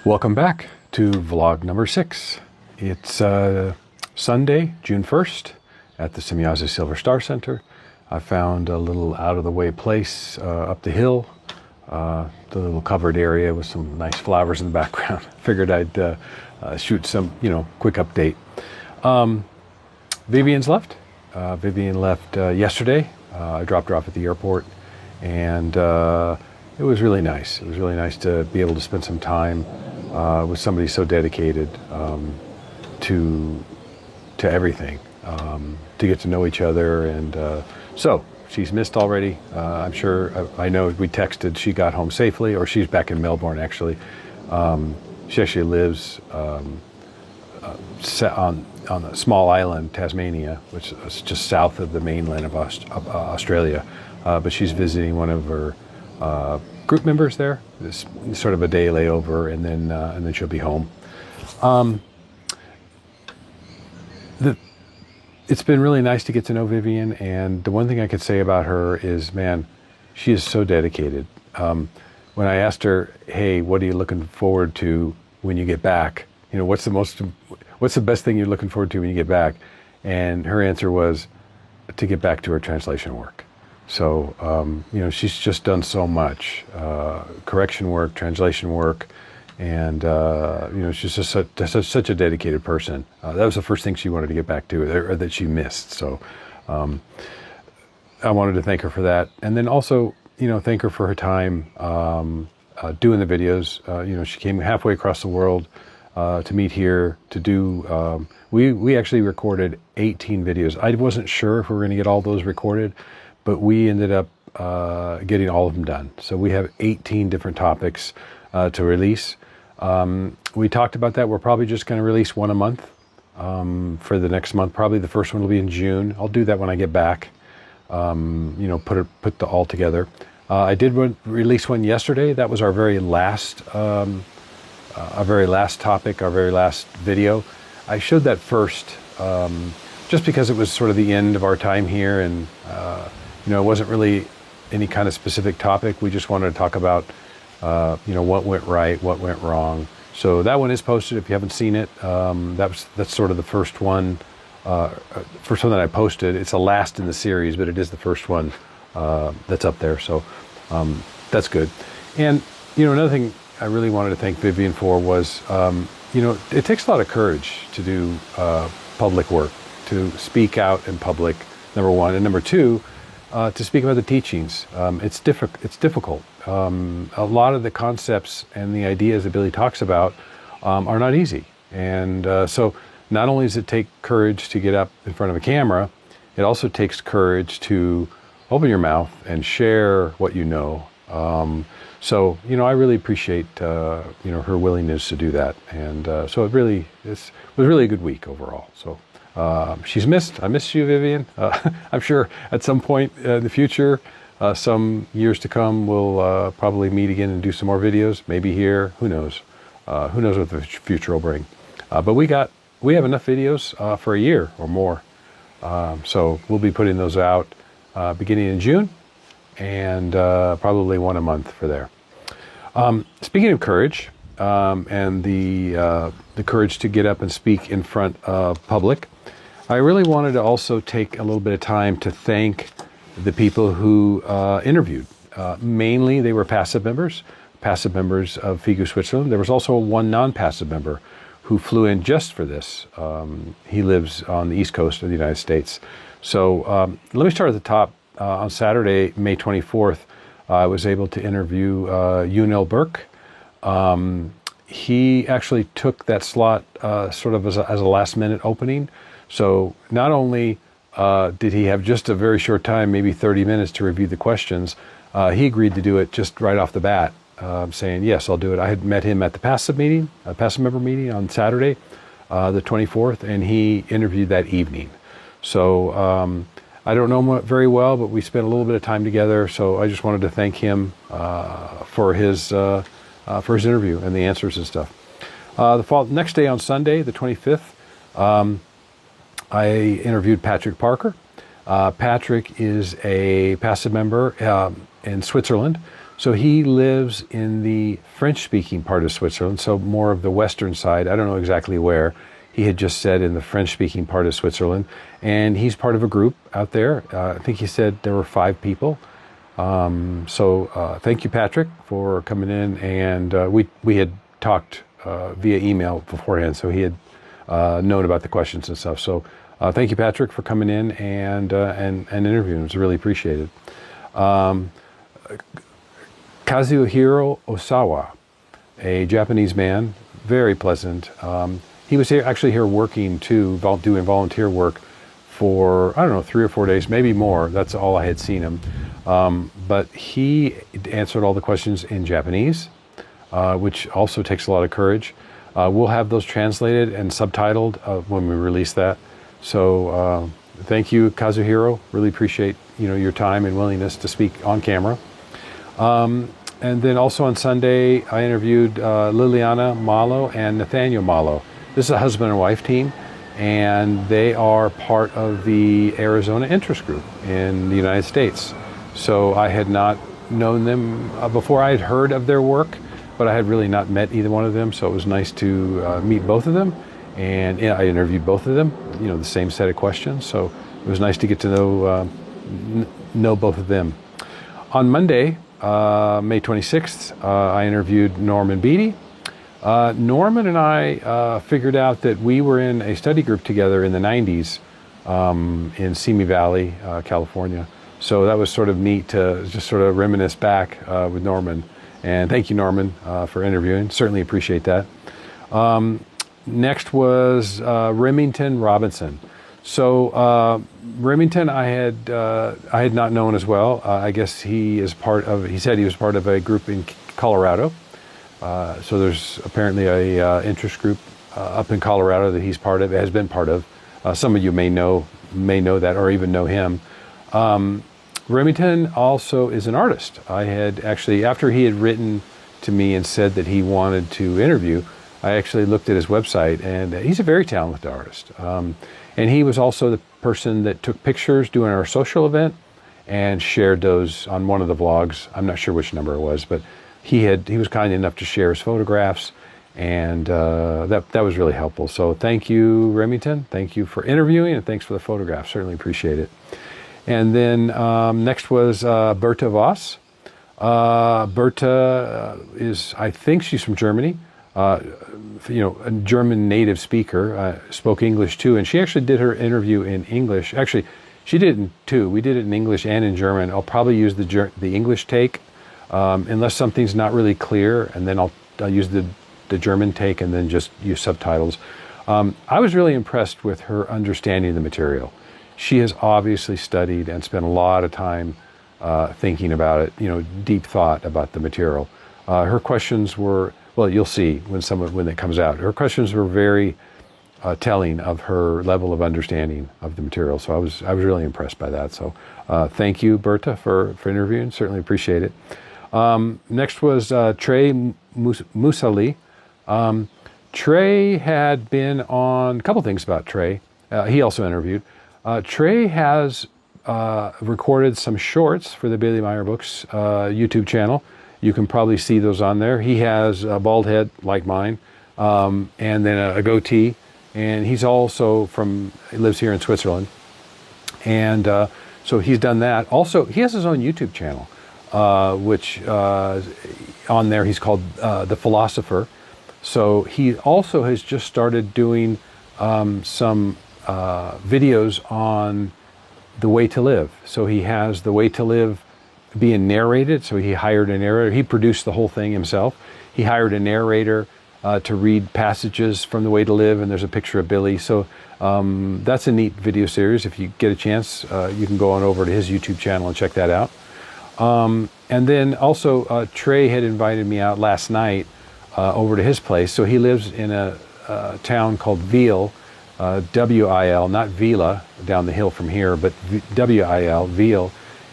Welcome back to vlog number 6. It's Sunday, June 1st at the Semyazi Silver Star Center. I found a little out-of-the-way place up the hill, the little covered area with some nice flowers in the background. Figured I'd shoot some, quick update. Vivian's left. Vivian left yesterday. I dropped her off at the airport, and it was really nice. It was really nice to be able to spend some time with somebody so dedicated to everything, to get to know each other. And so she's missed already. I'm sure, I know we texted, she got home safely, or she's back in Melbourne actually. She actually lives on a small island, Tasmania, which is just south of the mainland of Australia. But she's visiting one of her group members there. This sort of a day layover, and then she'll be home. It's been really nice to get to know Vivian, and the one thing I could say about her is, man, she is so dedicated. When I asked her, hey, what are you looking forward to when you get back? What's the best thing you're looking forward to when you get back? And her answer was to get back to her translation work. So, she's just done so much, correction work, translation work, and, she's just such a dedicated person. That was the first thing she wanted to get back to, or that she missed. So I wanted to thank her for that. And then also, thank her for her time doing the videos. She came halfway across the world to meet here, to do, we actually recorded 18 videos. I wasn't sure if we were going to get all those recorded, but we ended up getting all of them done. So we have 18 different topics to release. We talked about that. We're probably just going to release one a month for the next month. Probably the first one will be in June. I'll do that when I get back. Put the all together. I did release one yesterday. That was our very last topic, our very last video. I showed that first just because it was sort of the end of our time here, and it wasn't really any kind of specific topic. We just wanted to talk about, what went right, what went wrong. So that one is posted if you haven't seen it. That's sort of the first one that I posted. It's the last in the series, but it is the first one that's up there. So that's good. And, another thing I really wanted to thank Vivian for was, it takes a lot of courage to do public work, to speak out in public, number one. And number two, to speak about the teachings. It's difficult. A lot of the concepts and the ideas that Billy talks about are not easy. And so not only does it take courage to get up in front of a camera, it also takes courage to open your mouth and share what you know. So, I really appreciate, her willingness to do that. And so it was really a good week overall. So she's missed. I miss you, Vivian. I'm sure at some point in the future, some years to come, we'll probably meet again and do some more videos. Maybe here. Who knows? Who knows what the future will bring? But we have enough videos for a year or more. So we'll be putting those out beginning in June, and probably one a month for there. Speaking of courage, and the courage to get up and speak in front of public, I really wanted to also take a little bit of time to thank the people who interviewed. Mainly they were passive members of FIGU Switzerland. There was also one non-passive member who flew in just for this. He lives on the East Coast of the United States. So let me start at the top. On Saturday, May 24th, I was able to interview Yunel Burke. He actually took that slot sort of as a last-minute opening. So not only did he have just a very short time, maybe 30 minutes to review the questions, he agreed to do it just right off the bat, saying, yes, I'll do it. I had met him at the passive member meeting on Saturday, the 24th, and he interviewed that evening. So I don't know him very well, but we spent a little bit of time together. So I just wanted to thank him for his interview and the answers and stuff. The next day on Sunday, the 25th, I interviewed Patrick Parker. Patrick is a passive member in Switzerland. So he lives in the French-speaking part of Switzerland, so more of the western side. I don't know exactly where. He had just said in the French-speaking part of Switzerland, and he's part of a group out there. I think he said there were 5 people. So thank you, Patrick, for coming in, and we had talked via email beforehand, so he had known about the questions and stuff. So thank you, Patrick, for coming in and interviewing. It was really appreciated. Kazuhiro Osawa, a Japanese man, very pleasant. He was actually here working too, doing volunteer work for, I don't know, 3 or 4 days, maybe more. That's all I had seen him. But he answered all the questions in Japanese, which also takes a lot of courage. We'll have those translated and subtitled when we release that. So thank you, Kazuhiro. Really appreciate your time and willingness to speak on camera. And then also on Sunday, I interviewed Liliana Malo and Nathaniel Malo. This is a husband and wife team, and they are part of the Arizona Interest Group in the United States. So I had not known them before. I had heard of their work, but I had really not met either one of them. So it was nice to meet both of them, and I interviewed both of them. The same set of questions. So it was nice to get to know both of them. On Monday, May 26th, I interviewed Norman Beatty. Norman and I figured out that we were in a study group together in the 90s in Simi Valley, California. So that was sort of neat to just sort of reminisce back with Norman. And thank you, Norman, for interviewing. Certainly appreciate that. Next was Remington Robinson. So Remington, I had not known as well. I guess he said he was part of a group in Colorado. So there's apparently a interest group up in Colorado that he's part of, has been part of. Some of you may know that or even know him. Remington also is an artist. I had actually, after he had written to me and said that he wanted to interview, I actually looked at his website, and he's a very talented artist. And he was also the person that took pictures during our social event and shared those on one of the vlogs. I'm not sure which number it was, but he was kind enough to share his photographs, and that was really helpful. So thank you, Remington. Thank you for interviewing, and thanks for the photographs. Certainly appreciate it. And then next was Berta Voss. Berta is, I think she's from Germany. A German native speaker, spoke English too, and she actually did her interview in English. Actually, she did it in 2. We did it in English and in German. I'll probably use the English take, unless something's not really clear, and then I'll use the German take and then just use subtitles. I was really impressed with her understanding of the material. She has obviously studied and spent a lot of time thinking about it, deep thought about the material. Her questions were, well, you'll see when it comes out. Her questions were very telling of her level of understanding of the material. So I was really impressed by that. So thank you, Berta, for interviewing. Certainly appreciate it. Next was Trey Musali. Trey had been on a couple things about Trey. He also interviewed. Trey has recorded some shorts for the Bailey Meyer Books YouTube channel. You can probably see those on there. He has a bald head like mine, and then a goatee. And he's also he lives here in Switzerland. And so he's done that. Also, he has his own YouTube channel, which on there he's called The Philosopher. So he also has just started doing some videos on the way to live. So he has the way to live being narrated. So he hired a narrator. He produced the whole thing himself. He hired a narrator to read passages from the way to live, and there's a picture of Billy. So that's a neat video series. If you get a chance, you can go on over to his YouTube channel and check that out. And then also Trey had invited me out last night over to his place. So he lives in a town called Wil, W-I-L, not Vila, down the hill from here, but W-I-L, Wil.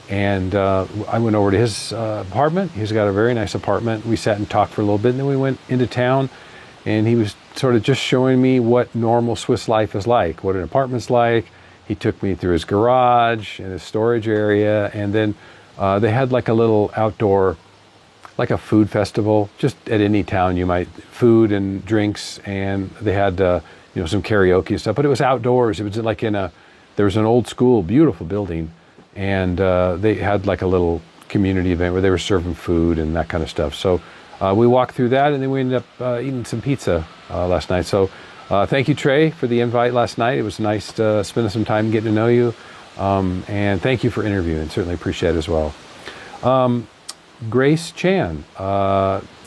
And I went over to his apartment. He's got a very nice apartment. We sat and talked for a little bit, and then we went into town, and he was sort of just showing me what normal Swiss life is like, what an apartment's like. He took me through his garage and his storage area, and then they had like a little outdoor like a food festival, just at any town. You might food and drinks, and they had some karaoke and stuff. But it was outdoors. It was like there was an old school, beautiful building, and they had like a little community event where they were serving food and that kind of stuff. So we walked through that, and then we ended up eating some pizza last night. So thank you, Trey, for the invite last night. It was nice to spend some time getting to know you, and thank you for interviewing. Certainly appreciate it as well. Grace Chan,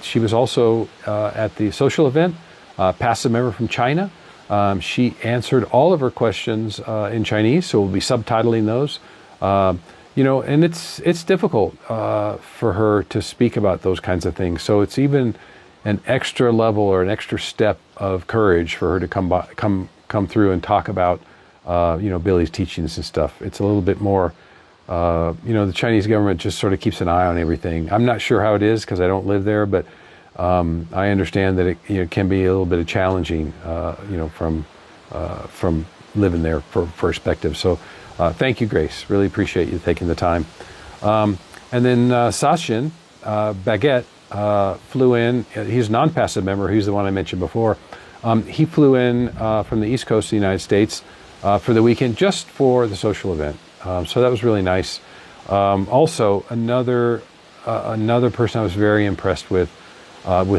she was also at the social event, passive member from China. She answered all of her questions in Chinese, so we'll be subtitling those. And it's difficult for her to speak about those kinds of things. So it's even an extra level or an extra step of courage for her to come through and talk about Billy's teachings and stuff. It's a little bit more. The Chinese government just sort of keeps an eye on everything. I'm not sure how it is because I don't live there, but I understand that it can be a little bit challenging, from living there for perspective. So thank you, Grace. Really appreciate you taking the time. And then Sachin Baguette flew in. He's a non-passive member. He's the one I mentioned before. He flew in from the East Coast of the United States for the weekend just for the social event. So that was really nice. Also, another person I was very impressed with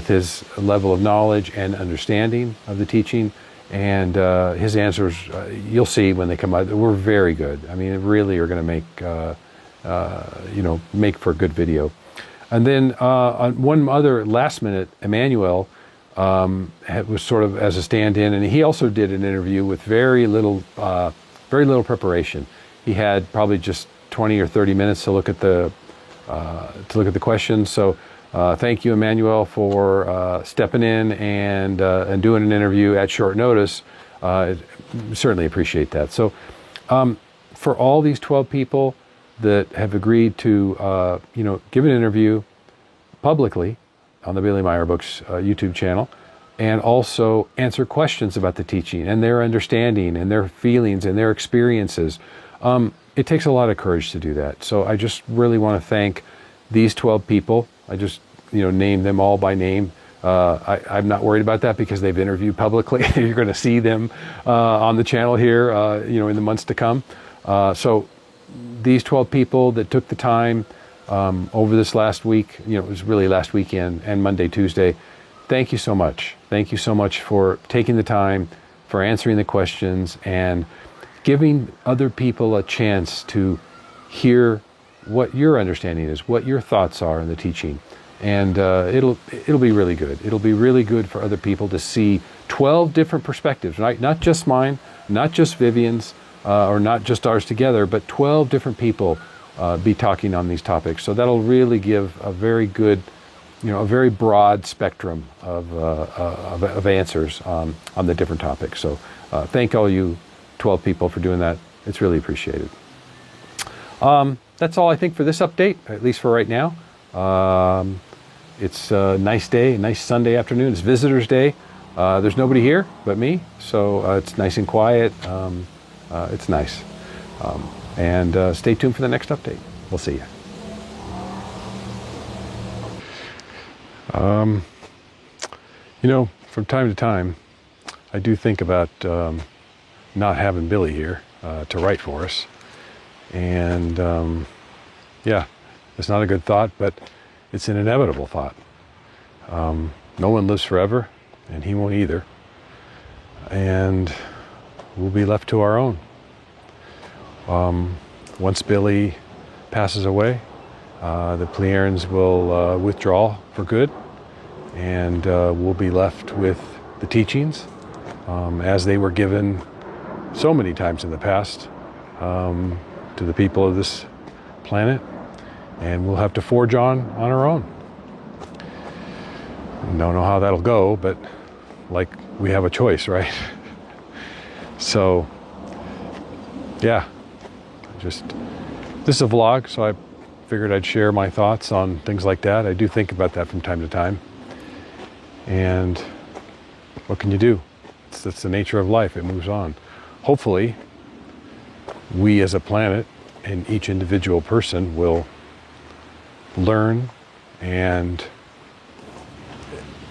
his level of knowledge and understanding of the teaching, and his answers, you'll see when they come out, were very good. I mean, really are going to make for a good video. And then one other last minute, Emmanuel was sort of as a stand-in, and he also did an interview with very little preparation. He had probably just 20 or 30 minutes to look at the questions. So thank you, Emmanuel, for stepping in and doing an interview at short notice. Certainly appreciate that. So for all these 12 people that have agreed to give an interview publicly on the Billy Meyer Books YouTube channel, and also answer questions about the teaching and their understanding and their feelings and their experiences. It takes a lot of courage to do that. So I just really want to thank these 12 people. I just, named them all by name. I'm not worried about that because they've interviewed publicly. You're going to see them on the channel here, in the months to come. So these 12 people that took the time over this last week, it was really last weekend and Monday, Tuesday. Thank you so much. Thank you so much for taking the time, for answering the questions, and giving other people a chance to hear what your understanding is, what your thoughts are in the teaching. And it'll be really good. It'll be really good for other people to see 12 different perspectives, right? Not just mine, not just Vivian's, or not just ours together, but 12 different people be talking on these topics. So that'll really give a very good, a very broad spectrum of answers on the different topics. So thank all you 12 people for doing that. It's really appreciated. That's all I think for this update, at least for right now. It's a nice day, a nice Sunday afternoon. It's Visitor's Day. There's nobody here but me, so it's nice and quiet. It's nice. And stay tuned for the next update. We'll see you. From time to time, I do think about not having Billy here to write for us. And it's not a good thought, but it's an inevitable thought. No one lives forever, and he won't either. And we'll be left to our own. Once Billy passes away, the Plearns will withdraw for good, and we'll be left with the teachings as they were given so many times in the past to the people of this planet, and we'll have to forge on our own. Don't know how that'll go, but like we have a choice, right? So this is a vlog, so I figured I'd share my thoughts on things like that. I do think about that from time to time. And what can you do? That's the nature of life. It moves on. Hopefully, we as a planet and each individual person will learn and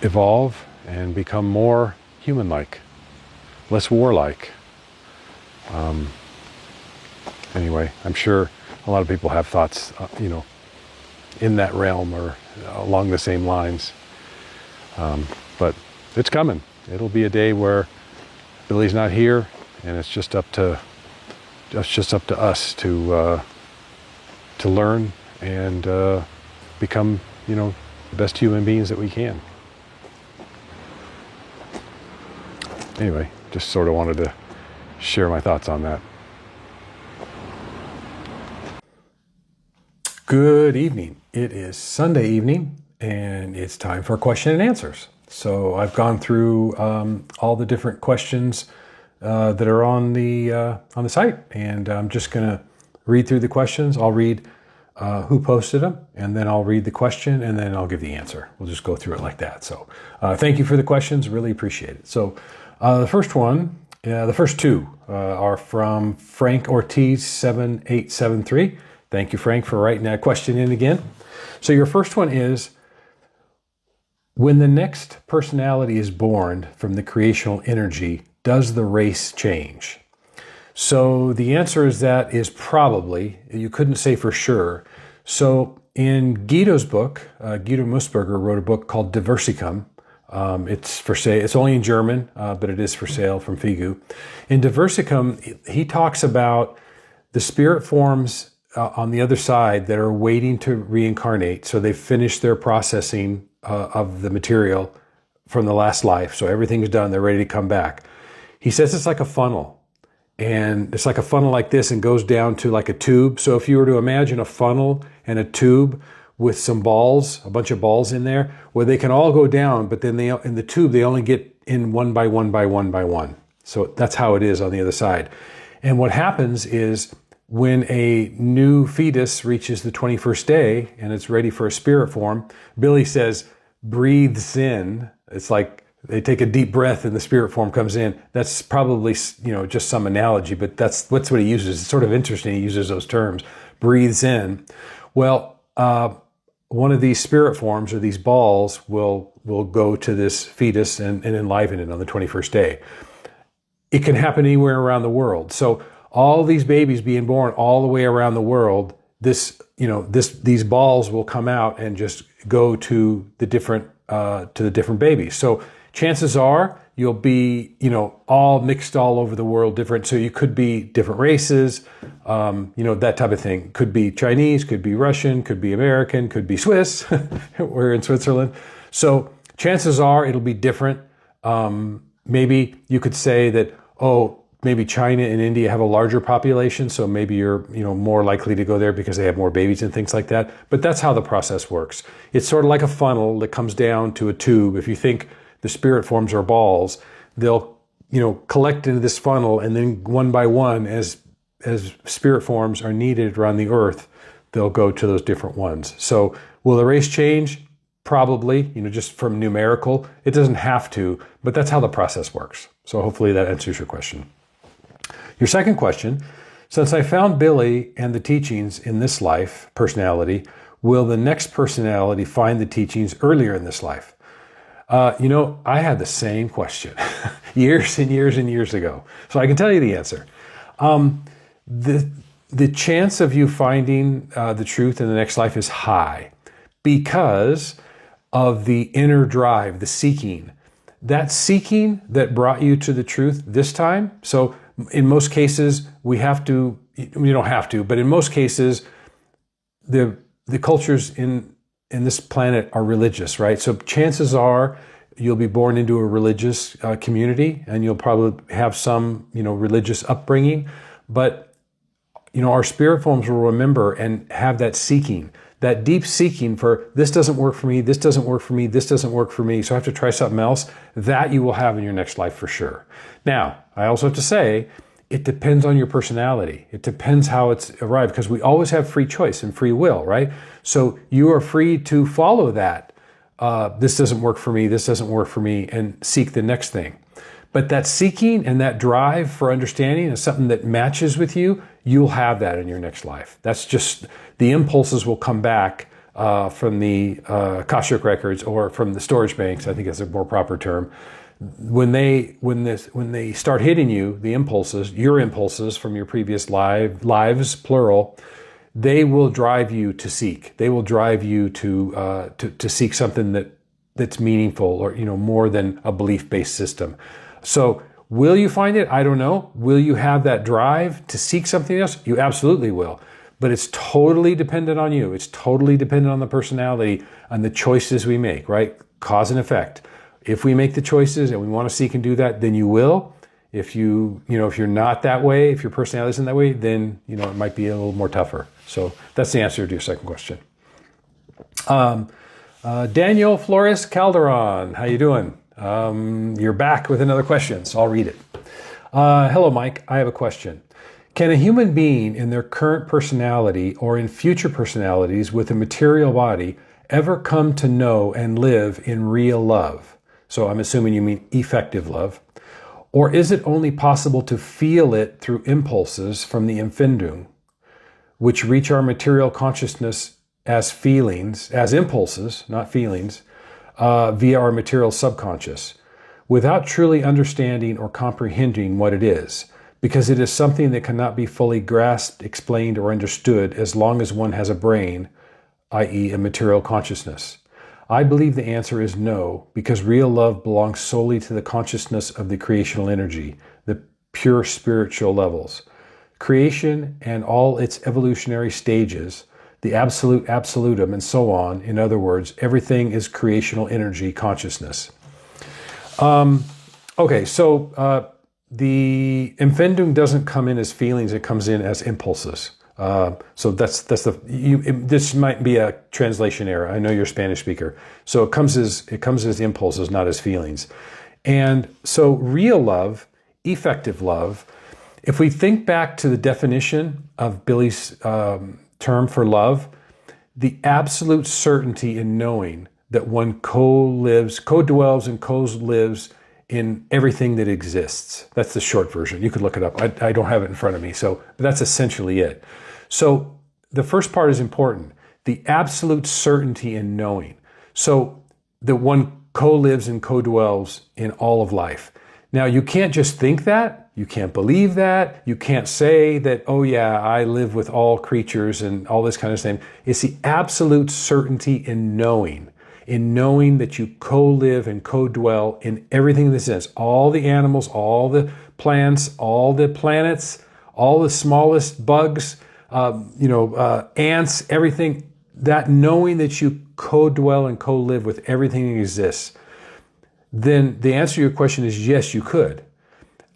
evolve and become more human-like, less warlike. Anyway, I'm sure a lot of people have thoughts, in that realm or along the same lines. But it's coming. It'll be a day where Billy's not here, and it's just up to us to learn and become, the best human beings that we can. Anyway, just sort of wanted to share my thoughts on that. Good evening. It is Sunday evening, and it's time for question and answers. So I've gone through all the different questions that are on the site, and I'm just going to read through the questions. I'll read who posted them, and then I'll read the question, and then I'll give the answer. We'll just go through it like that. So thank you for the questions. Really appreciate it. So the first two are from Frank Ortiz 7873. Thank you, Frank, for writing that question in again. So your first one is, when the next personality is born from the creational energy, does the race change? So the answer is probably. You couldn't say for sure. So in Guido's book, Guido Musburger wrote a book called Diversicum. It's for sale. It's only in German, but it is for sale from Figu. In Diversicum, he talks about the spirit forms on the other side that are waiting to reincarnate. So they've finished their processing of the material from the last life. So everything's done. They're ready to come back. He says it's like a funnel. And it's like a funnel like this and goes down to like a tube. So if you were to imagine a funnel and a tube with some balls, a bunch of balls in there, where they can all go down, but then in the tube, they only get in one by one by one by one. So that's how it is on the other side. And what happens is, when a new fetus reaches the 21st day and it's ready for a spirit form, Billy says, breathes in. It's like they take a deep breath and the spirit form comes in. That's probably, just some analogy, but that's what he uses. It's sort of interesting. He uses those terms, breathes in. Well, one of these spirit forms or these balls will go to this fetus and enliven it on the 21st day. It can happen anywhere around the world. So all these babies being born all the way around the world, these balls will come out and just go to the different babies. So chances are you'll be, all mixed all over the world, different. So you could be different races, that type of thing. Could be Chinese, could be Russian, could be American, could be Swiss. We're in Switzerland. So chances are it'll be different. Maybe you could say that, maybe China and India have a larger population, so maybe you're more likely to go there because they have more babies and things like that. But that's how the process works. It's sort of like a funnel that comes down to a tube. If you think the spirit forms are balls, they'll collect into this funnel, and then one by one, as spirit forms are needed around the earth, they'll go to those different ones. So will the race change? Probably, just from numerical. It doesn't have to, but that's how the process works. So hopefully that answers your question. Your second question, since I found Billy and the teachings in this life, personality, will the next personality find the teachings earlier in this life? I had the same question years and years and years ago. So I can tell you the answer. The chance of you finding the truth in the next life is high because of the inner drive, the seeking. That seeking that brought you to the truth this time. So in most cases, we don't have to, but in most cases, the cultures in this planet are religious, right? So chances are you'll be born into a religious community, and you'll probably have some, religious upbringing. But, our spirit forms will remember and have that seeking, that deep seeking for, this doesn't work for me, this doesn't work for me, this doesn't work for me, so I have to try something else. That you will have in your next life for sure. Now, I also have to say, it depends on your personality. It depends how it's arrived, because we always have free choice and free will, right? So you are free to follow that. This doesn't work for me, this doesn't work for me, and seek the next thing. But that seeking and that drive for understanding is something that matches with you. You'll have that in your next life. That's just, the impulses will come back from the Akashic records or from the storage banks, I think is a more proper term. When they start hitting you, the impulses, your impulses from your previous lives, plural, they will drive you to seek. They will drive you to seek something that's meaningful, or more than a belief-based system. So will you find it? I don't know. Will you have that drive to seek something else? You absolutely will. But it's totally dependent on you. It's totally dependent on the personality, on the choices we make, right? Cause and effect. If we make the choices and we want to seek and do that, then you will. If if you're not that way, if your personality isn't that way, then, it might be a little more tougher. So that's the answer to your second question. Daniel Flores Calderon, how you doing? You're back with another question, so I'll read it. Hello, Mike. I have a question. Can a human being in their current personality or in future personalities with a material body ever come to know and live in real love? So I'm assuming you mean effective love. Or is it only possible to feel it through impulses from the Empfindung, which reach our material consciousness as feelings, as impulses, not feelings, via our material subconscious, without truly understanding or comprehending what it is, because it is something that cannot be fully grasped, explained, or understood as long as one has a brain, i.e. a material consciousness? I believe the answer is no, because real love belongs solely to the consciousness of the creational energy, the pure spiritual levels. Creation and all its evolutionary stages, the absolute absolutum, and so on. In other words, everything is creational energy consciousness. Okay, so the Empfindung doesn't come in as feelings; it comes in as impulses. So this might be a translation error. I know you're a Spanish speaker, so it comes as impulses, not as feelings. And so real love, effective love. If we think back to the definition of Billy's term for love, the absolute certainty in knowing that one co-dwells and co-lives in everything that exists. That's the short version. You could look it up. I don't have it in front of me, but that's essentially it. So the first part is important. The absolute certainty in knowing. So that one co-lives and co-dwells in all of life. Now, you can't just think that. You can't believe that. You can't say that, oh yeah, I live with all creatures and all this kind of thing. It's the absolute certainty in knowing that you co-live and co-dwell in everything this is. All the animals, all the plants, all the planets, all the smallest bugs, ants, everything. That knowing that you co-dwell and co-live with everything that exists, then the answer to your question is yes, you could.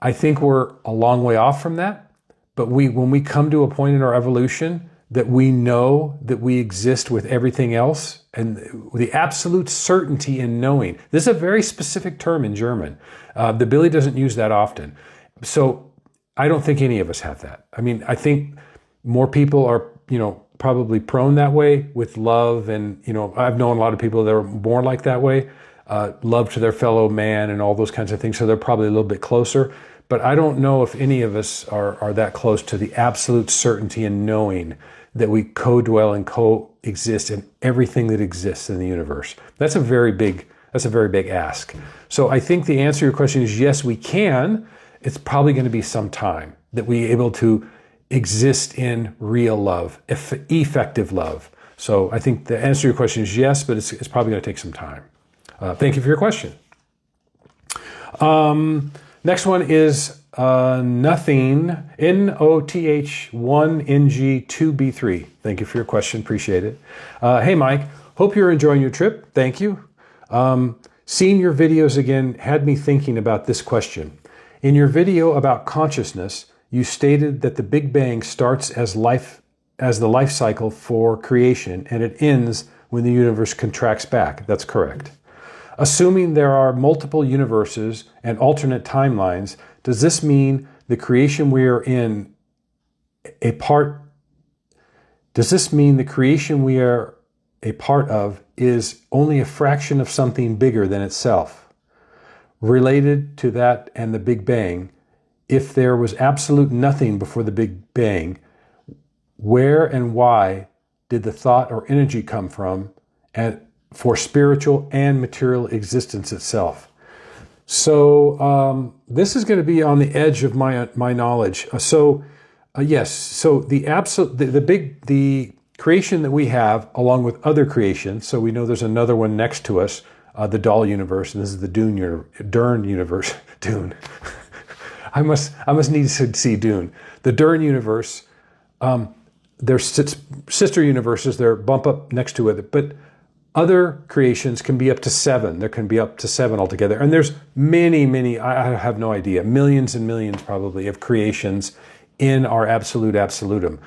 I think we're a long way off from that, but when we come to a point in our evolution that we know that we exist with everything else, and the absolute certainty in knowing. This is a very specific term in German. The Billy doesn't use that often. So I don't think any of us have that. I mean, I think more people are, probably prone that way with love. And, I've known a lot of people that are more like that way, love to their fellow man and all those kinds of things. So they're probably a little bit closer. But I don't know if any of us are that close to the absolute certainty in knowing that we co-dwell and coexist in everything that exists in the universe. That's a very big ask. So I think the answer to your question is yes, we can. It's probably going to be some time that we're able to exist in real love, effective love. So I think the answer to your question is yes, but it's probably going to take some time. Thank you for your question. Next one is Nothing, NOTH1NG2B3. Thank you for your question. Appreciate it. Hey, Mike. Hope you're enjoying your trip. Thank you. Seeing your videos again had me thinking about this question. In your video about consciousness, you stated that the Big Bang starts as the life cycle for creation, and it ends when the universe contracts back. That's correct. Assuming there are multiple universes and alternate timelines, does this mean the creation we are in a part? Does this mean the creation we are a part of is only a fraction of something bigger than itself? Related to that and the Big Bang, if there was absolute nothing before the Big Bang, where and why did the thought or energy come from, and for spiritual and material existence itself? So this is going to be on the edge of my knowledge. Yes. So the creation that we have, along with other creations. So we know there's another one next to us, the Doll universe, and this is the Dune universe. Dune. I must need to see Dune. The Dune universe. There's sister universes. They're bump up next to it, but other creations can be up to 7. There can be up to 7 altogether. And there's many, I have no idea, millions and millions probably of creations in our absolute absolutum.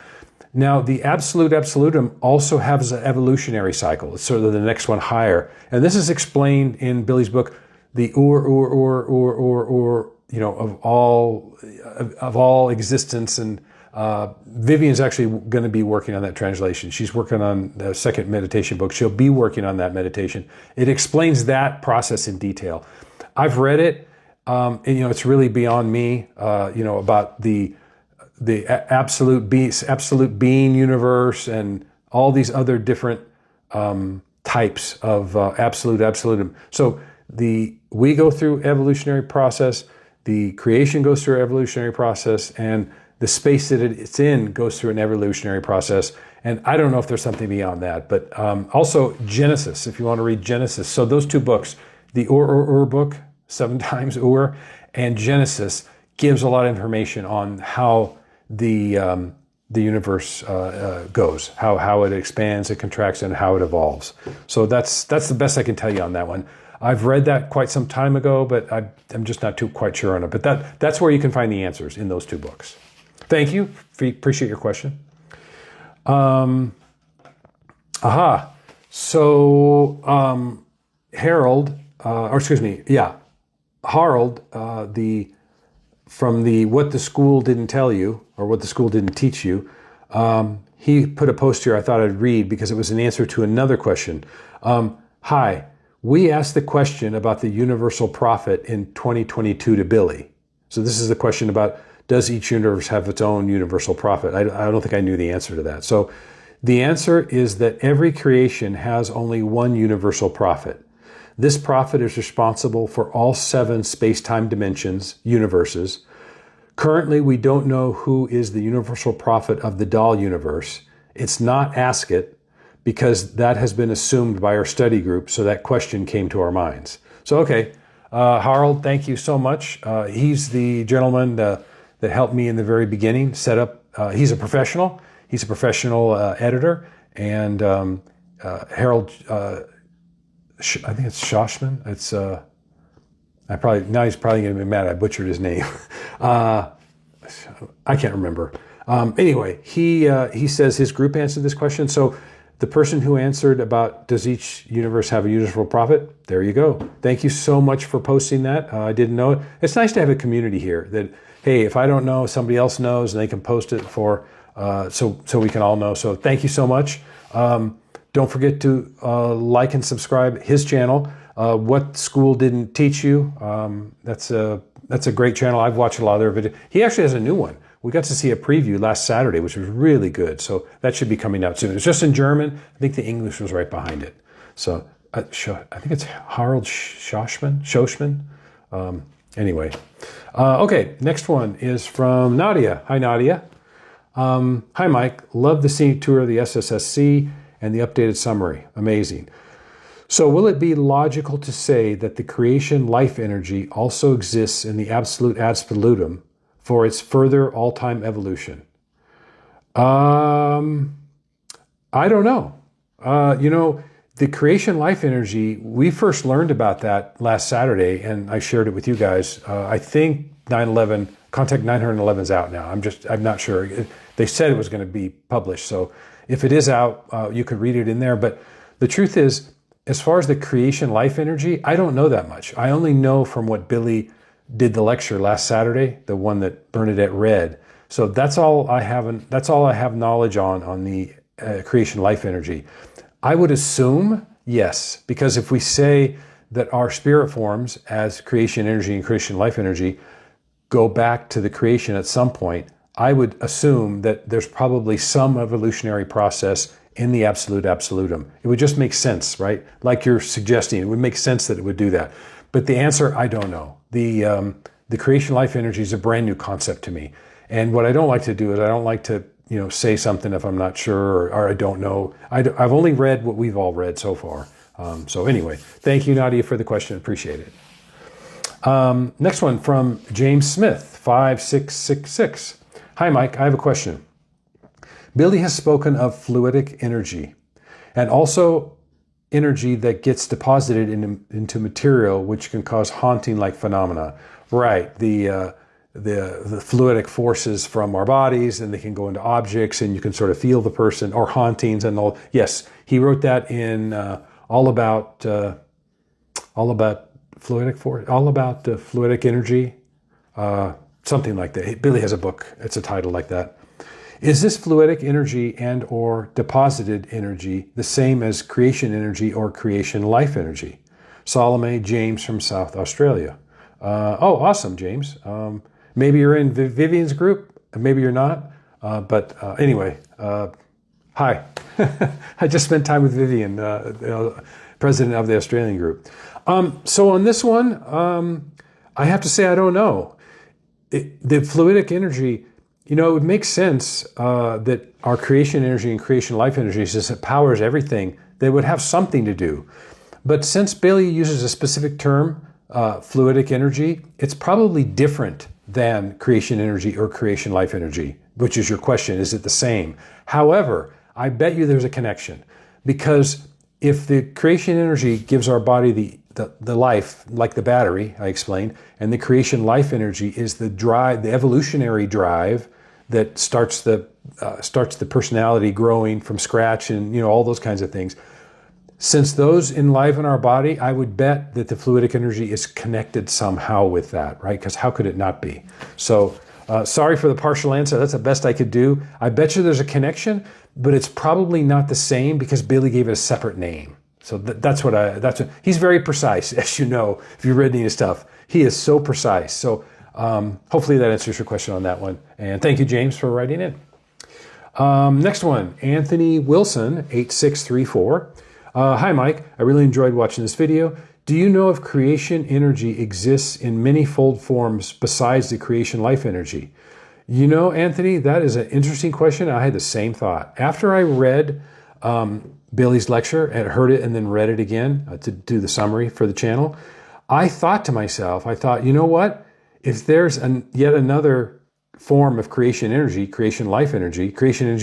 Now, the absolute absolutum also has an evolutionary cycle. It's sort of the next one higher. And this is explained in Billy's book, the of all existence. And Vivian's actually going to be working on that translation. She's working on the second meditation book. She'll be working on that meditation. It explains that process in detail. I've read it, and it's really beyond me. About the absolute being universe and all these other different types of absolute absolutum. So we go through evolutionary process. The creation goes through evolutionary process, and the space that it's in goes through an evolutionary process. And I don't know if there's something beyond that, but also Genesis, if you want to read Genesis. So those 2 books, the Ur book, 7 times Ur, and Genesis gives a lot of information on how the universe goes, how it expands, it contracts, and how it evolves. So that's the best I can tell you on that one. I've read that quite some time ago, but I'm just not quite sure on it. But that's where you can find the answers, in those 2 books. Thank you. Appreciate your question. So Harold, Harald, from the What the School Didn't Tell You, or What the School Didn't Teach You, he put a post here I thought I'd read because it was an answer to another question. Hi, we asked the question about the universal prophet in 2022 to Billy. So this is the question about, does each universe have its own universal prophet? I don't think I knew the answer to that. So the answer is that every creation has only one universal prophet. This prophet is responsible for all 7 space-time dimensions, universes. Currently, we don't know who is the universal prophet of the Doll universe. It's not Ask It, because that has been assumed by our study group, so that question came to our minds. So, okay, Harold, thank you so much. He's the gentleman that helped me in the very beginning set up. He's a professional. He's a professional editor, and Harold. I think it's Shoshman. It's now he's probably going to be mad I butchered his name. I can't remember. Anyway, he says his group answered this question. So the person who answered about does each universe have a universal prophet? There you go. Thank you so much for posting that. I didn't know it. It's nice to have a community here that, hey, if I don't know, somebody else knows, and they can post it for so we can all know. So thank you so much. Don't forget to like and subscribe his channel. What School Didn't Teach You. That's a great channel. I've watched a lot of their videos. He actually has a new one. We got to see a preview last Saturday, which was really good. So that should be coming out soon. It's just in German. I think the English was right behind it. So I think it's Harold Shoshman. Anyway. Okay, next one is from Nadia. Hi, Nadia. Hi, Mike. Love the scenic tour of the SSSC and the updated summary. Amazing. So will it be logical to say that the creation life energy also exists in the absolute absolutum for its further all-time evolution? I don't know. The creation life energy, we first learned about that last Saturday, and I shared it with you guys. I think Contact 911 is out now. I'm not sure. They said it was going to be published. So if it is out, you could read it in there. But the truth is, as far as the creation life energy, I don't know that much. I only know from what Billy did the lecture last Saturday, the one that Bernadette read. So that's all I have knowledge on the creation life energy. I would assume yes, because if we say that our spirit forms as creation energy and creation life energy go back to the creation at some point, I would assume that there's probably some evolutionary process in the absolute absolutum. It would just make sense, right? Like you're suggesting, it would make sense that it would do that. But the answer, I don't know. The creation life energy is a brand new concept to me. And what I don't like to do is I don't like to, say something if I'm not sure or I don't know. I've only read what we've all read so far. So anyway, thank you, Nadia, for the question. Appreciate it. Next one from James Smith, 5666. Hi, Mike. I have a question. Billy has spoken of fluidic energy and also energy that gets deposited into material, which can cause haunting-like phenomena. Right. The fluidic forces from our bodies, and they can go into objects, and you can sort of feel the person, or hauntings and all. Yes, he wrote that in all about fluidic force, all about fluidic energy, something like that. Billy has a book. It's a title like that. Is this fluidic energy and or deposited energy the same as creation energy or creation life energy? Salome James from South Australia. Oh, awesome, James. Maybe you're in Vivian's group. Maybe you're not. But anyway, hi. I just spent time with Vivian, president of the Australian group. So on this one, I have to say I don't know. The fluidic energy, it would make sense that our creation energy and creation life energy, since it powers everything, they would have something to do. But since Bailey uses a specific term, fluidic energy, it's probably different than creation energy or creation life energy, which is your question. Is it the same? However, I bet you there's a connection, because if the creation energy gives our body the life, like the battery I explained, and the creation life energy is the drive, the evolutionary drive that starts the personality growing from scratch, and all those kinds of things. Since those enliven our body, I would bet that the fluidic energy is connected somehow with that, right? Because how could it not be? So sorry for the partial answer. That's the best I could do. I bet you there's a connection, but it's probably not the same because Billy gave it a separate name. So he's very precise, as you know, if you've read any of his stuff. He is so precise. So hopefully that answers your question on that one. And thank you, James, for writing in. Next one, Anthony Wilson, 8634. Hi, Mike. I really enjoyed watching this video. Do you know if creation energy exists in many-fold forms besides the creation life energy? Anthony, that is an interesting question. I had the same thought. After I read Billy's lecture and heard it and then read it again to do the summary for the channel, I thought to myself, you know what? If there's yet another form of creation energy, creation life energy, creation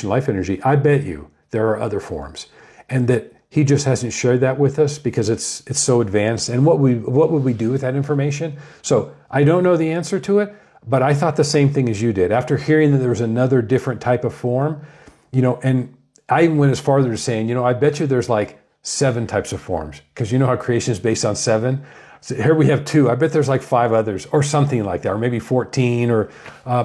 life energy, I bet you there are other forms. And that he just hasn't shared that with us because it's so advanced. And what would we do with that information? So I don't know the answer to it, but I thought the same thing as you did. After hearing that there was another different type of form, and I even went as far as saying, I bet you there's like 7 types of forms, because how creation is based on 7. So here we have 2. I bet there's like 5 others or something like that, or maybe 14, or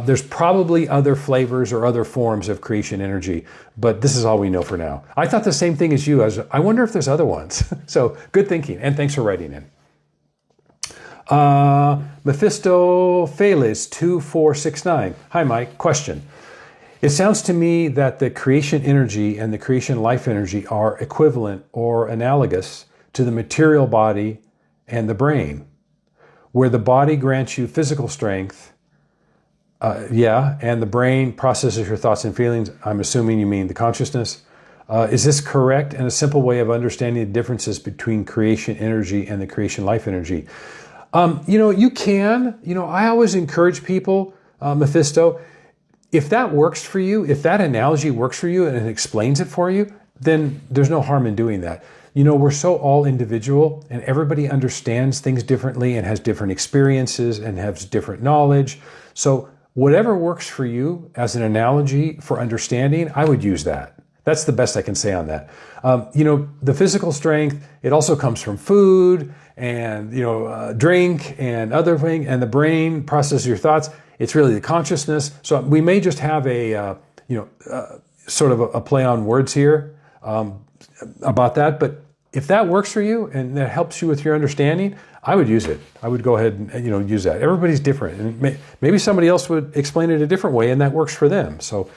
there's probably other flavors or other forms of creation energy, but this is all we know for now. I thought the same thing as you. I wonder if there's other ones. So good thinking, and thanks for writing in. Mephistopheles 2469. Hi, Mike. Question. It sounds to me that the creation energy and the creation life energy are equivalent or analogous to the material body and the brain, where the body grants you physical strength, and the brain processes your thoughts and feelings. I'm assuming you mean the consciousness. Is this correct and a simple way of understanding the differences between creation energy and the creation life energy? You can. I always encourage people, Mephisto, if that works for you, if that analogy works for you and it explains it for you, then there's no harm in doing that. We're so all individual, and everybody understands things differently and has different experiences and has different knowledge. So whatever works for you as an analogy for understanding, I would use that. That's the best I can say on that. The physical strength, it also comes from food and, drink and other things, and the brain processes your thoughts. It's really the consciousness. So we may just have sort of a play on words here about that. But if that works for you and that helps you with your understanding, I would use it. I would go ahead and use that. Everybody's different, and maybe somebody else would explain it a different way, and that works for them. So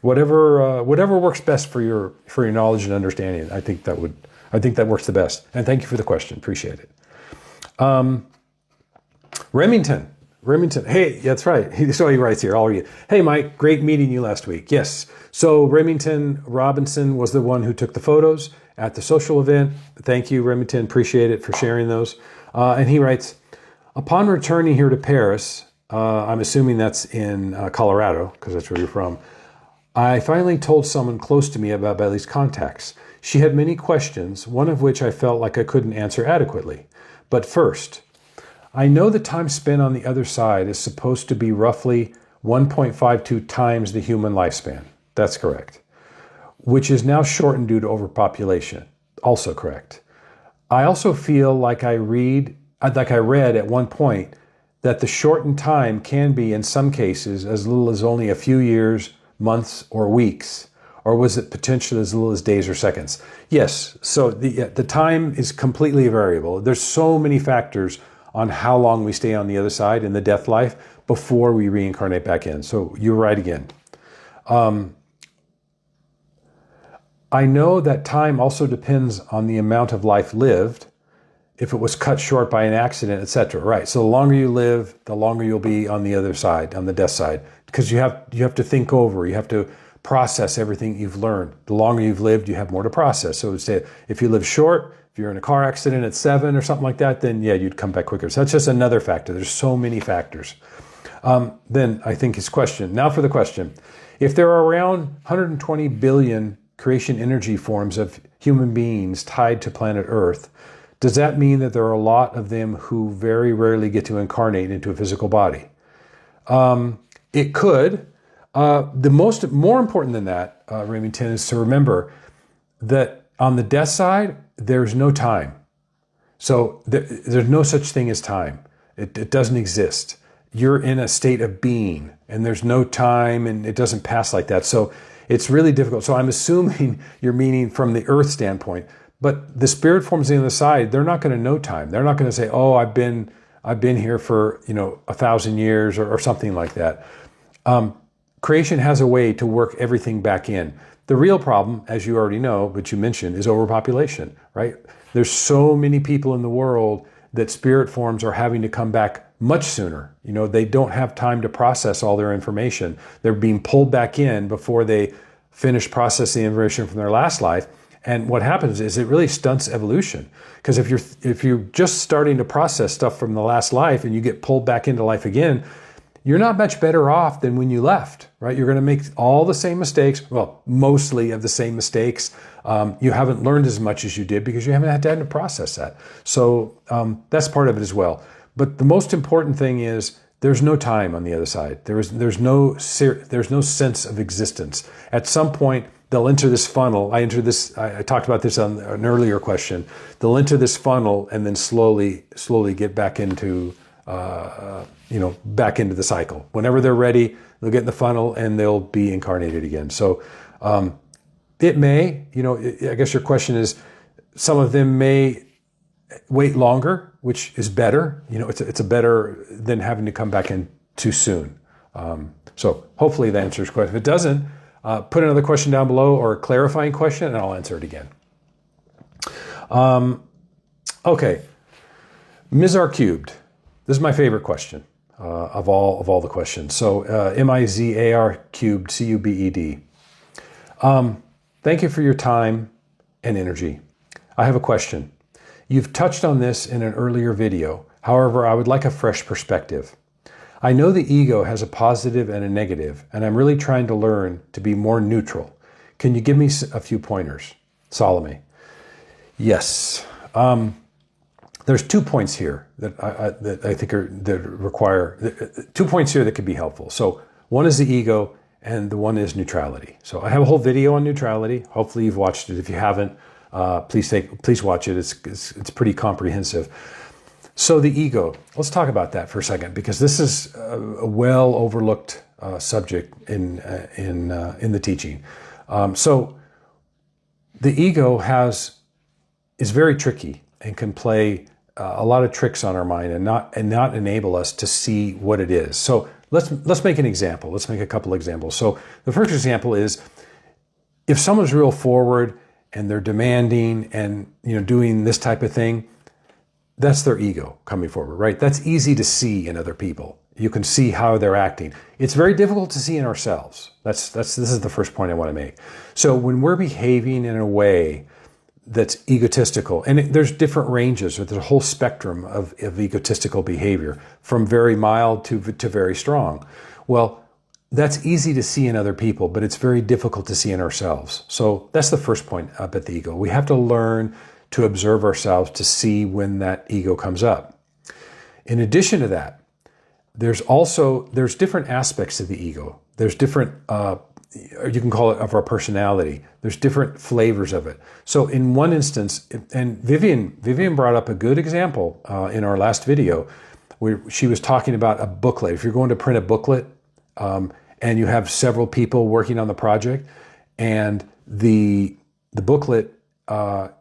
whatever works best for your knowledge and understanding. I think that works the best. And thank you for the question. Appreciate it. Remington. Hey, that's right. So he writes here, all of you. Hey, Mike, great meeting you last week. Yes. So Remington Robinson was the one who took the photos at the social event. Thank you, Remington. Appreciate it for sharing those. And he writes, upon returning here to Paris, I'm assuming that's in Colorado, because that's where you're from, I finally told someone close to me about Bailey's contacts. She had many questions, one of which I felt like I couldn't answer adequately. But first, I know the time spent on the other side is supposed to be roughly 1.52 times the human lifespan. That's correct. Which is now shortened due to overpopulation. Also correct. I also feel like I read at one point that the shortened time can be, in some cases, as little as only a few years, months, or weeks. Or was it potentially as little as days or seconds? Yes, so the time is completely variable. There's so many factors on how long we stay on the other side in the death life before we reincarnate back in. So you're right again. I know that time also depends on the amount of life lived, if it was cut short by an accident, etc. Right. So the longer you live, the longer you'll be on the other side, on the death side, because you have to think over, you have to process everything you've learned. The longer you've lived, you have more to process. So say if you live short, if you're in a car accident at 7 or something like that, then yeah, you'd come back quicker. So that's just another factor. There's so many factors. Then I think his question. Now for the question. If there are around 120 billion creation energy forms of human beings tied to planet Earth, does that mean that there are a lot of them who very rarely get to incarnate into a physical body? It could. More important than that, Remington, is to remember that on the death side, there's no time. So there's no such thing as time. It doesn't exist. You're in a state of being, and there's no time, and it doesn't pass like that. So it's really difficult. So I'm assuming you're meaning from the Earth standpoint. But the spirit forms on the other side, they're not going to know time. They're not going to say, "Oh, I've been here for 1,000 years" or something like that. Creation has a way to work everything back in. The real problem, as you already know, but you mentioned, is overpopulation, right? There's so many people in the world that spirit forms are having to come back much sooner. They don't have time to process all their information. They're being pulled back in before they finish processing the information from their last life. And what happens is it really stunts evolution. Because if you're just starting to process stuff from the last life and you get pulled back into life again, you're not much better off than when you left, right? You're going to make all the same mistakes, well, mostly of the same mistakes. You haven't learned as much as you did because you haven't had time to process that. So that's part of it as well. But the most important thing is there's no time on the other side. There's no sense of existence. At some point, they'll enter this funnel. I talked about this on an earlier question. They'll enter this funnel and then slowly get back into back into the cycle. Whenever they're ready, they'll get in the funnel and they'll be incarnated again. So it may, I guess your question is, some of them may wait longer, which is better. It's a better than having to come back in too soon. So hopefully that answers your question. If it doesn't, put another question down below or a clarifying question and I'll answer it again. Okay. Mizar cubed. This is my favorite question of all the questions. So MIZAR cubed, CUBED. Thank you for your time and energy. I have a question. You've touched on this in an earlier video. However, I would like a fresh perspective. I know the ego has a positive and a negative, and I'm really trying to learn to be more neutral. Can you give me a few pointers? Salome. Yes. There's 2 points here that I think require 2 points here that could be helpful. So one is the ego and the one is neutrality. So I have a whole video on neutrality. Hopefully you've watched it. If you haven't, please watch it. It's pretty comprehensive. So the ego, let's talk about that for a second, because this is a well overlooked subject in the teaching. So the ego is very tricky and can play a lot of tricks on our mind and not enable us to see what it is. So let's make an example. Let's make a couple examples. So the first example is if someone's real forward and they're demanding and doing this type of thing, that's their ego coming forward, right? That's easy to see in other people. You can see how they're acting. It's very difficult to see in ourselves. This is the first point I want to make. So when we're behaving in a way that's egotistical, and there's different ranges, or there's a whole spectrum of egotistical behavior, from very mild to very strong. Well, that's easy to see in other people, but it's very difficult to see in ourselves. So that's the first point up at the ego. We have to learn to observe ourselves to see when that ego comes up. In addition to that, there's different aspects of the ego. There's different, you can call it, of our personality. There's different flavors of it. So in one instance, and Vivian brought up a good example in our last video, where she was talking about a booklet. If you're going to print a booklet, and you have several people working on the project, and the booklet,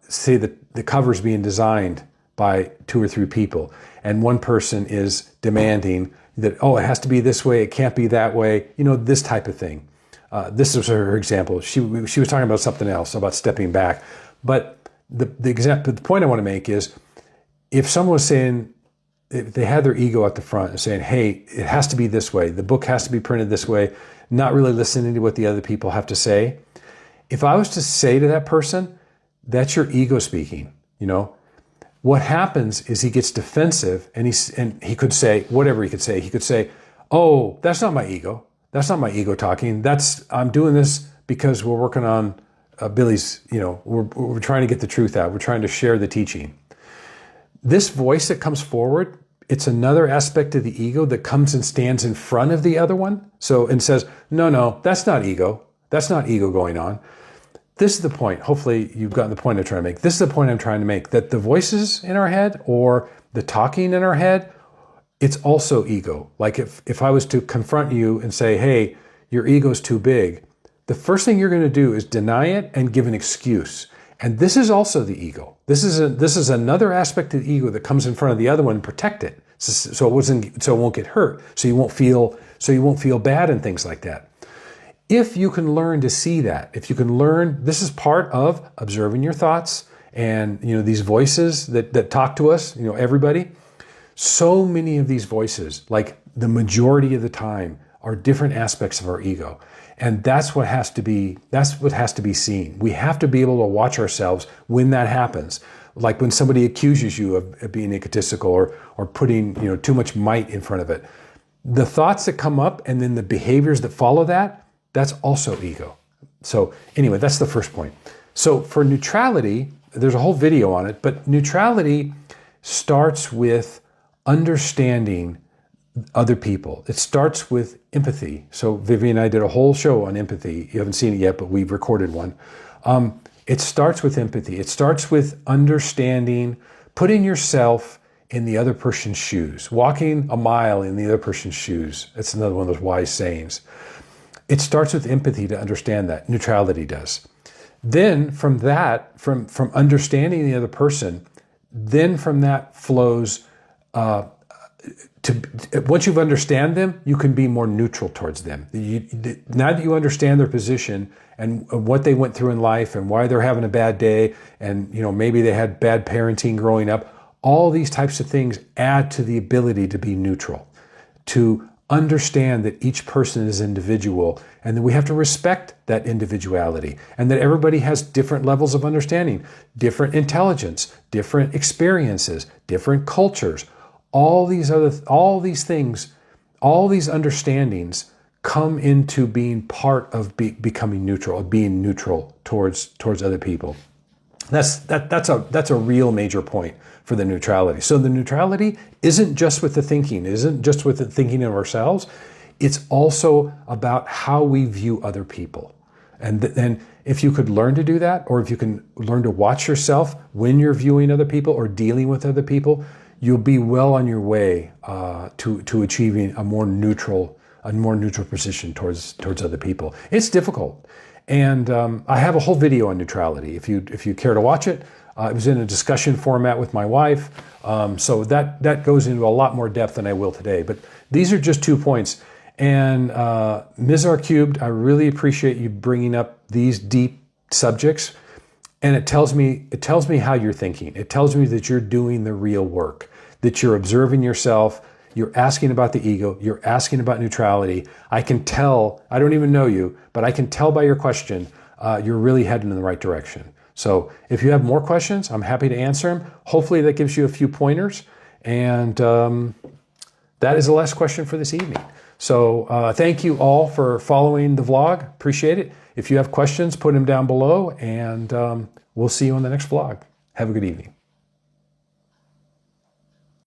say that the cover's being designed by 2 or 3 people, and one person is demanding that, oh, it has to be this way, it can't be that way, this type of thing. This is her example. She was talking about something else, about stepping back. But the point I want to make is, if someone was saying, if they had their ego at the front and saying, hey, it has to be this way, the book has to be printed this way, not really listening to what the other people have to say. If I was to say to that person, that's your ego speaking, what happens is he gets defensive, and he could say whatever he could say. He could say, oh, that's not my ego. That's not my ego talking. I'm doing this because we're working on Billy's, we're trying to get the truth out. We're trying to share the teaching. This voice that comes forward, it's another aspect of the ego that comes and stands in front of the other one. And says, no, that's not ego. That's not ego going on. This is the point. Hopefully you've gotten the point I'm trying to make. This is the point I'm trying to make, that the voices in our head, or the talking in our head, it's also ego. Like if I was to confront you and say, hey, your ego's too big, the first thing you're going to do is deny it and give an excuse. And this is also the ego. This is another aspect of the ego that comes in front of the other one and protect it, so it won't get hurt, so you won't feel bad and things like that. If you can learn to see that, if you can learn, this is part of observing your thoughts and these voices that talk to us, everybody. So many of these voices, like the majority of the time, are different aspects of our ego. And that's what has to be seen. We have to be able to watch ourselves when that happens. Like when somebody accuses you of being egotistical or putting too much might in front of it. The thoughts that come up and then the behaviors that follow that's also ego. So anyway, that's the first point. So for neutrality, there's a whole video on it, but neutrality starts with understanding other people. It starts with empathy. So Vivian and I did a whole show on empathy. You haven't seen it yet, but we've recorded one. It starts with empathy. It starts with understanding, putting yourself in the other person's shoes, walking a mile in the other person's shoes. That's another one of those wise sayings. It starts with empathy to understand that. Neutrality does. Then from that, from understanding the other person, then from that flows once you understand them, you can be more neutral towards them. Now that you understand their position and what they went through in life and why they're having a bad day, and maybe they had bad parenting growing up, all these types of things add to the ability to be neutral, to understand that each person is individual and that we have to respect that individuality, and that everybody has different levels of understanding, different intelligence, different experiences, different cultures. All these things, all these understandings come into being part of becoming neutral, of being neutral towards other people. That's a real major point for the neutrality. So the neutrality isn't just with the thinking, isn't just with the thinking of ourselves. It's also about how we view other people. And if you could learn to do that, or if you can learn to watch yourself when you're viewing other people or dealing with other people, you'll be well on your way to achieving a more neutral position towards other people. It's difficult, and I have a whole video on neutrality. If you care to watch it, it was in a discussion format with my wife, so that goes into a lot more depth than I will today. But these are just 2 points, And Ms. R Cubed, I really appreciate you bringing up these deep subjects. And it tells me how you're thinking. It tells me that you're doing the real work, that you're observing yourself, you're asking about the ego, you're asking about neutrality. I can tell, I don't even know you, but I can tell by your question, you're really heading in the right direction. So if you have more questions, I'm happy to answer them. Hopefully that gives you a few pointers. And that is the last question for this evening. So thank you all for following the vlog. Appreciate it. If you have questions, put them down below, and we'll see you on the next vlog. Have a good evening.